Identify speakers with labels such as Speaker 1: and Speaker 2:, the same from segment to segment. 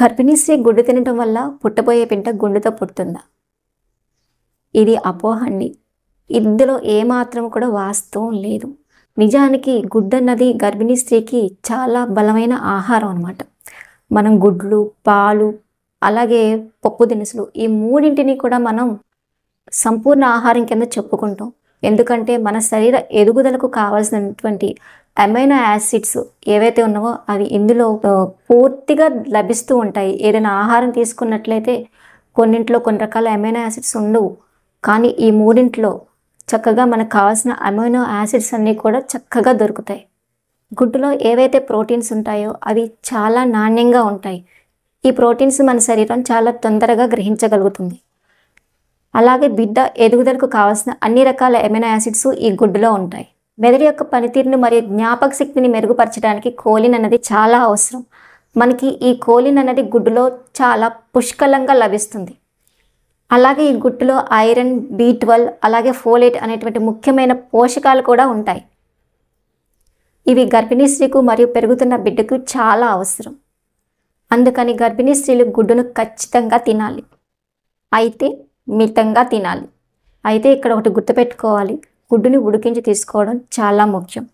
Speaker 1: గర్భిణీ స్త్రీ గుడ్డు తినటం వల్ల పుట్టబోయే బిడ్డ గుండుతో పుడుతుందా? ఇది అపోహ అండి. ఇందులో ఏమాత్రం కూడా వాస్తవం లేదు. నిజానికి గుడ్డు అన్నది గర్భిణీ స్త్రీకి చాలా బలమైన ఆహారం అన్నమాట. మనం గుడ్లు, పాలు, అలాగే పప్పు దినుసులు ఈ మూడింటిని కూడా మనం సంపూర్ణ ఆహారం కింద చెప్పుకుంటాం. ఎందుకంటే మన శరీర ఎదుగుదలకు కావాల్సినటువంటి అమైనో యాసిడ్స్ ఏవైతే ఉన్నావో అవి ఇందులో పూర్తిగా లభిస్తూ ఉంటాయి. ఏదైనా ఆహారం తీసుకున్నట్లయితే కొన్నింట్లో కొన్ని రకాల అమైనో యాసిడ్స్ ఉండవు, కానీ ఈ మూడింట్లో చక్కగా మనకు కావాల్సిన అమైనో యాసిడ్స్ అన్నీ కూడా చక్కగా దొరుకుతాయి. గుడ్డులో ఏవైతే ప్రోటీన్స్ ఉంటాయో అవి చాలా నాణ్యంగా ఉంటాయి. ఈ ప్రోటీన్స్ మన శరీరం చాలా తొందరగా గ్రహించగలుగుతుంది. అలాగే బిడ్డ ఎదుగుదలకు కావాల్సిన అన్ని రకాల అమైనో యాసిడ్స్ ఈ గుడ్డులో ఉంటాయి. మెదడు యొక్క పనితీరును మరియు జ్ఞాపక శక్తిని మెరుగుపరచడానికి కోలిన్ అన్నది చాలా అవసరం. మనకి ఈ కోలిన్ అన్నది గుడ్డులో చాలా పుష్కలంగా లభిస్తుంది. అలాగే ఈ గుడ్డులో ఐరన్, B12 అలాగే ఫోలేట్ అనేటువంటి ముఖ్యమైన పోషకాలు కూడా ఉంటాయి. ఇవి గర్భిణీ స్త్రీకు మరియు పెరుగుతున్న బిడ్డకు చాలా అవసరం. అందుకని గర్భిణీ స్త్రీలు గుడ్డును ఖచ్చితంగా తినాలి, అయితే మితంగా తినాలి. అయితే ఇక్కడ ఒకటి గుర్తుపెట్టుకోవాలి, గుడ్డుని ఉడికించి తీసుకోవడం చాలా ముఖ్యం.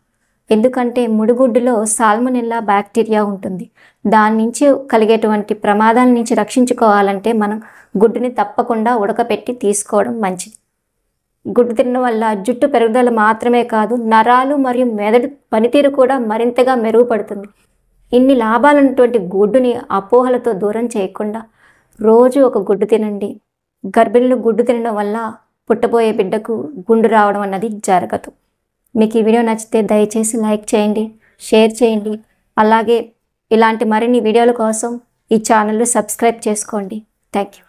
Speaker 1: ఎందుకంటే ముడిగుడ్డులో సాల్మొనెల్లా బ్యాక్టీరియా ఉంటుంది. దాని నుంచి కలిగేటువంటి ప్రమాదాల నుంచి రక్షించుకోవాలంటే మనం గుడ్డుని తప్పకుండా ఉడకపెట్టి తీసుకోవడం మంచిది. గుడ్డు తినడం వల్ల జుట్టు పెరుగుదల మాత్రమే కాదు, నరాలు మరియు మెదడు పనితీరు కూడా మరింతగా మెరుగుపడుతుంది. ఇన్ని లాభాలున్నటువంటి గుడ్డుని అపోహలతో దూరం చేయకుండా రోజు ఒక గుడ్డు తినండి. గర్భిణులు గుడ్డు తినడం వల్ల పుట్టబోయే బిడ్డకు గుండు రావడం అన్నది జరగదు. మీకు ఈ వీడియో నచ్చితే దయచేసి లైక్ చేయండి, షేర్ చేయండి. అలాగే ఇలాంటి మరిన్ని వీడియోల కోసం ఈ ఛానల్ని సబ్స్క్రైబ్ చేసుకోండి. Thank you.